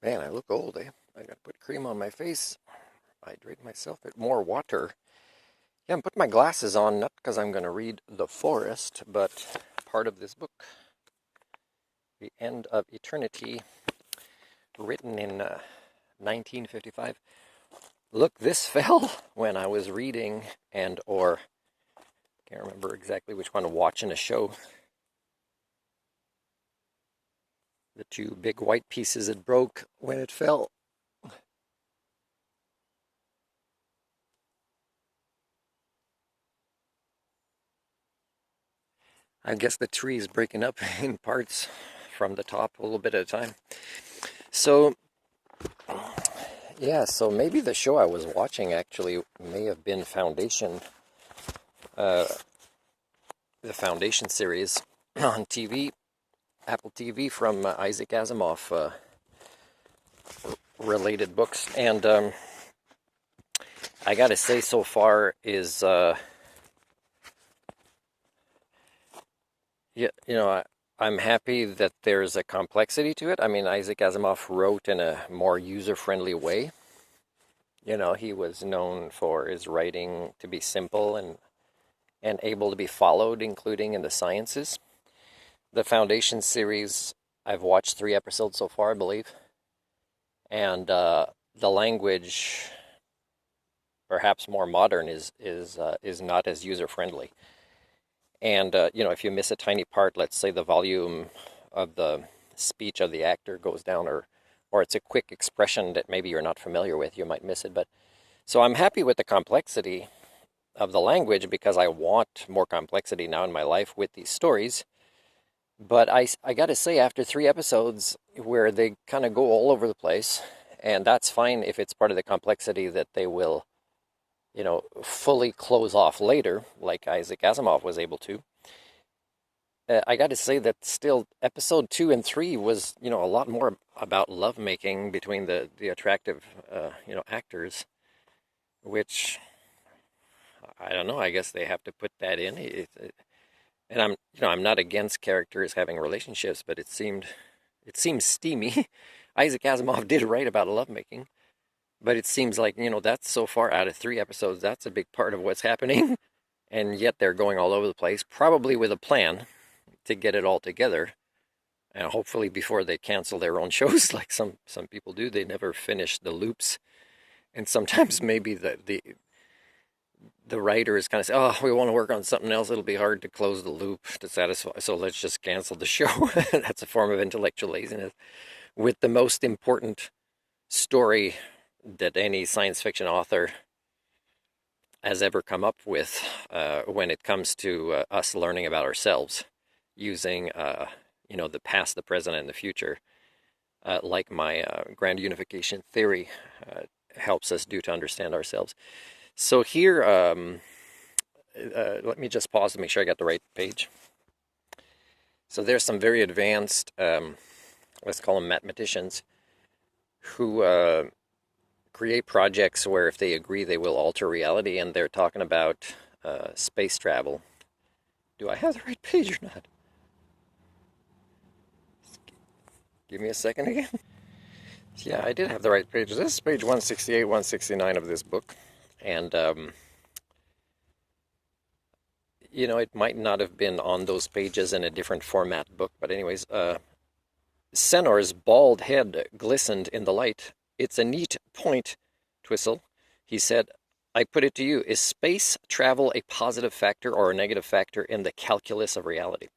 Man, I look old, eh? I gotta put cream on my face, hydrate myself, get more water. Yeah, I'm putting my glasses on, not because I'm gonna read The Forest, but part of this book, The End of Eternity, written in 1955. Look, this fell when I was reading or can't remember exactly which one, watching a show. The two big white pieces, it broke when it fell. I guess the tree is breaking up in parts from the top a little bit at a time. So, yeah, so maybe the show I was watching actually may have been uh, the Foundation series on TV, Apple TV from Isaac Asimov related books. And I gotta say, so far is, yeah, I'm happy that there's a complexity to it. I mean, Isaac Asimov wrote in a more user-friendly way. He was known for his writing to be simple and able to be followed, including in the sciences. The Foundation series, I've watched 3 episodes so far, I believe, and the language, perhaps more modern, is not as user friendly. And if you miss a tiny part, let's say the volume of the speech of the actor goes down, or it's a quick expression that maybe you're not familiar with, you might miss it. But so I'm happy with the complexity of the language because I want more complexity now in my life with these stories. But I got to say, after 3 episodes where they kind of go all over the place, and that's fine if it's part of the complexity that they will, fully close off later, like Isaac Asimov was able to. I got to say that still, episode 2 and 3 was, a lot more about lovemaking between the attractive, actors, which I don't know. I guess they have to put that in. And I'm not against characters having relationships, but it seems steamy. Isaac Asimov did write about lovemaking, but it seems like, that's so far out of 3 episodes, that's a big part of what's happening. And yet they're going all over the place, probably with a plan to get it all together. And hopefully before they cancel their own shows, like some people do, they never finish the loops. And sometimes maybe the writers kind of say, "Oh, we want to work on something else. It'll be hard to close the loop to satisfy, so let's just cancel the show." That's a form of intellectual laziness. With the most important story that any science fiction author has ever come up with when it comes to us learning about ourselves using, the past, the present, and the future, like my grand unification theory helps us do to understand ourselves. So here, let me just pause to make sure I got the right page. So there's some very advanced, let's call them mathematicians, who create projects where if they agree they will alter reality, and they're talking about space travel. Do I have the right page or not? Give me a second again. Yeah, I did have the right page. This is page 168, 169 of this book. And it might not have been on those pages in a different format book, but anyways, Senor's bald head glistened in the light. "It's a neat point, Twistle," he said. "I put it to you, is space travel a positive factor or a negative factor in the calculus of reality?"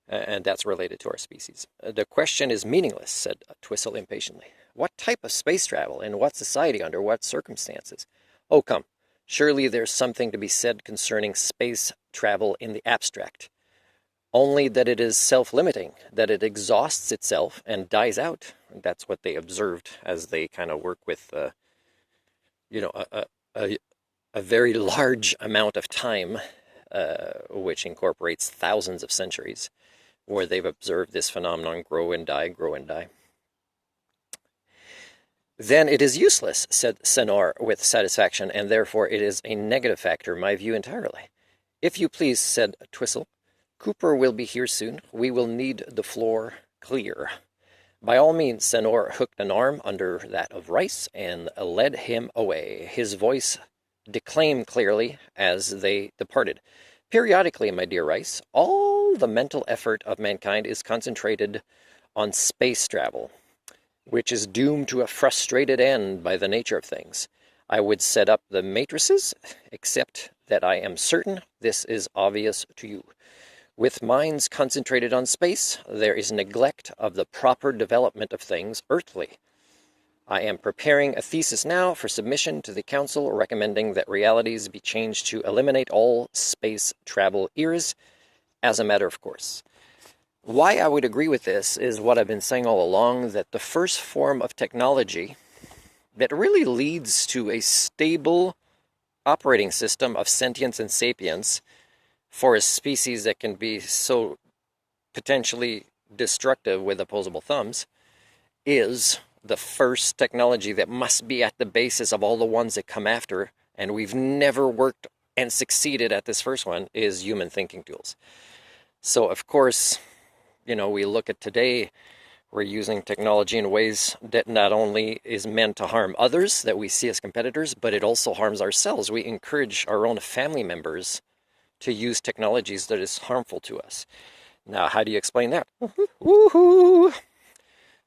And that's related to our species. "The question is meaningless," said Twistle impatiently. "What type of space travel? In what society? Under what circumstances? Oh, come. Surely there's something to be said concerning space travel in the abstract. Only that it is self-limiting, that it exhausts itself and dies out." That's what they observed as they kind of work with, a, a very large amount of time, which incorporates thousands of centuries, where they've observed this phenomenon grow and die, grow and die. "Then it is useless," said Senor with satisfaction, "and therefore it is a negative factor, my view entirely." "If you please," said Twistle, "Cooper will be here soon. We will need the floor clear." By all means, Senor hooked an arm under that of Rice and led him away. His voice declaimed clearly as they departed. Periodically, my dear Rice, all the mental effort of mankind is concentrated on space travel, which is doomed to a frustrated end by the nature of things. I would set up the matrices, except that I am certain this is obvious to you. With minds concentrated on space, there is neglect of the proper development of things earthly. I am preparing a thesis now for submission to the Council recommending that realities be changed to eliminate all space travel eras as a matter of course. Why I would agree with this is what I've been saying all along, that the first form of technology that really leads to a stable operating system of sentience and sapience for a species that can be so potentially destructive with opposable thumbs is the first technology that must be at the basis of all the ones that come after, and we've never worked and succeeded at this first one, is human thinking tools. So of course, we look at today, we're using technology in ways that not only is meant to harm others that we see as competitors, but it also harms ourselves. We encourage our own family members to use technologies that is harmful to us. Now, how do you explain that? Woohoo!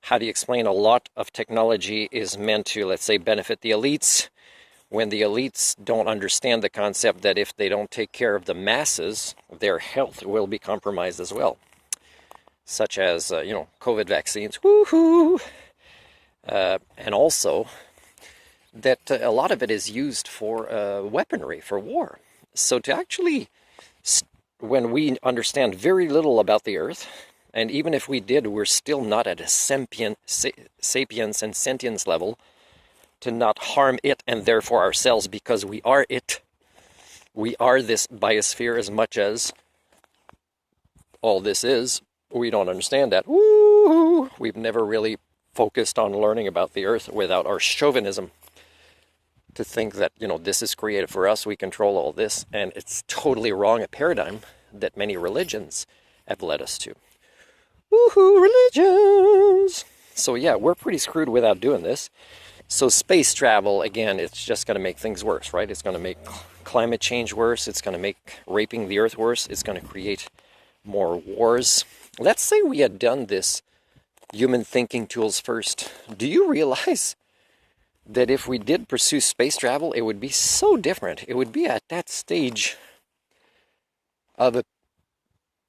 How do you explain a lot of technology is meant to, let's say, benefit the elites, when the elites don't understand the concept that if they don't take care of the masses, their health will be compromised as well. Such as, COVID vaccines, woohoo! And also that a lot of it is used for weaponry, for war. So to actually, when we understand very little about the Earth, and even if we did, we're still not at a sapience and sentience level to not harm it and therefore ourselves, because we are it. We are this biosphere as much as all this is. We don't understand that. Woo! We've never really focused on learning about the Earth without our chauvinism. To think that, this is created for us, we control all this, and it's totally wrong, a paradigm that many religions have led us to. Woohoo, religions! So yeah, we're pretty screwed without doing this. So space travel, again, it's just going to make things worse, right? It's going to make climate change worse. It's going to make raping the Earth worse. It's going to create more wars. Let's say we had done this human thinking tools first. Do you realize that if we did pursue space travel, it would be so different? It would be at that stage of a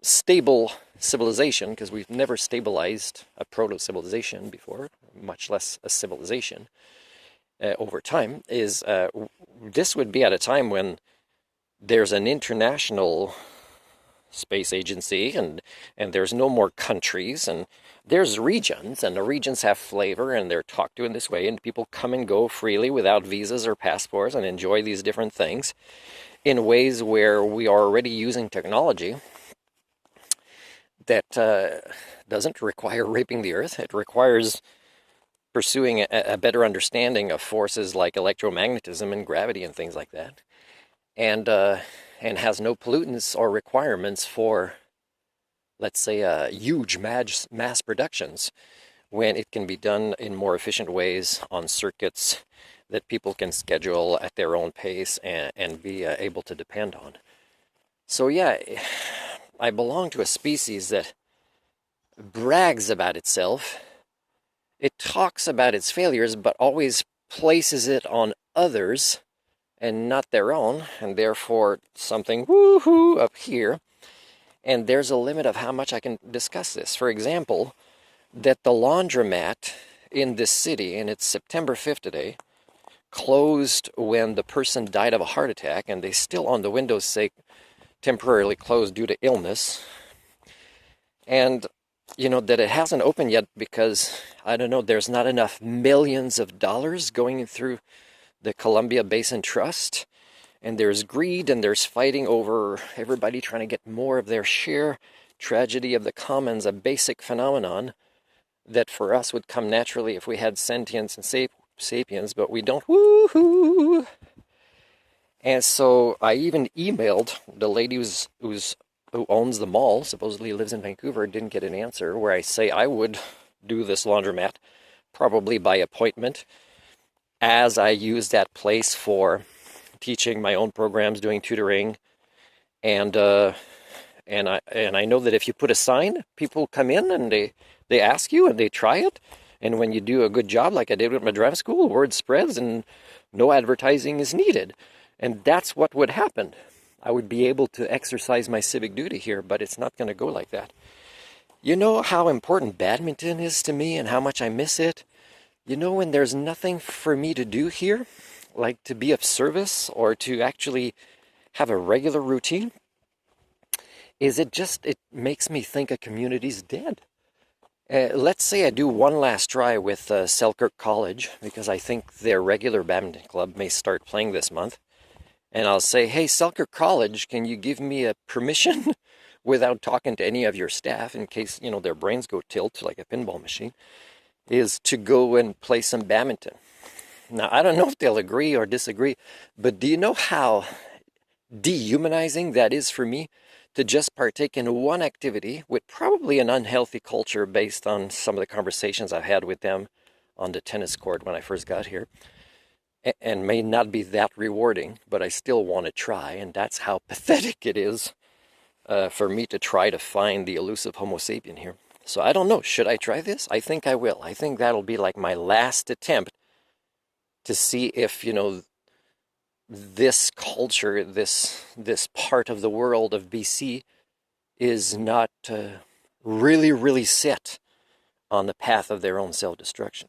stable civilization, because we've never stabilized a proto-civilization before, much less a civilization over time, this would be at a time when there's an international space agency, and there's no more countries, and there's regions, and the regions have flavor, and they're talked to in this way, and people come and go freely without visas or passports and enjoy these different things in ways where we are already using technology that doesn't require raping the Earth. It requires pursuing a better understanding of forces like electromagnetism and gravity and things like that, and has no pollutants or requirements for, let's say, huge mass productions, when it can be done in more efficient ways on circuits that people can schedule at their own pace and be able to depend on. So yeah, I belong to a species that brags about itself. It talks about its failures, but always places it on others and not their own, and therefore something woohoo up here. And there's a limit of how much I can discuss this. For example, that the laundromat in this city, and it's September 5th today, closed when the person died of a heart attack, and they still on the windows say temporarily closed due to illness. And that it hasn't opened yet because, I don't know, there's not enough millions of dollars going through the Columbia Basin Trust, and there's greed, and there's fighting over everybody trying to get more of their share. Tragedy of the commons, a basic phenomenon that for us would come naturally if we had sentience and sapiens, but we don't. Woohoo! And so I even emailed the lady who owns the mall, supposedly lives in Vancouver, didn't get an answer, where I say I would do this laundromat, probably by appointment, as I use that place for teaching my own programs, doing tutoring, and I know that if you put a sign, people come in and they ask you and they try it, and when you do a good job, like I did with my driving school, word spreads and no advertising is needed, and that's what would happen. I would be able to exercise my civic duty here, but it's not going to go like that. You know how important badminton is to me and how much I miss it? You know, when there's nothing for me to do here, like to be of service or to actually have a regular routine, it makes me think a community's dead. Let's say I do one last try with Selkirk College, because I think their regular badminton club may start playing this month. And I'll say, hey, Selkirk College, can you give me a permission without talking to any of your staff, in case, you know, their brains go tilt like a pinball machine, is to go and play some badminton. Now, I don't know if they'll agree or disagree, but do you know how dehumanizing that is for me, to just partake in one activity with probably an unhealthy culture based on some of the conversations I've had with them on the tennis court when I first got here, and may not be that rewarding, but I still want to try, and that's how pathetic it is for me to try to find the elusive Homo sapien here. So I don't know, should I try this? I think I will. I think that'll be like my last attempt to see if, you know, this culture, this part of the world of BC is not really set on the path of their own self-destruction.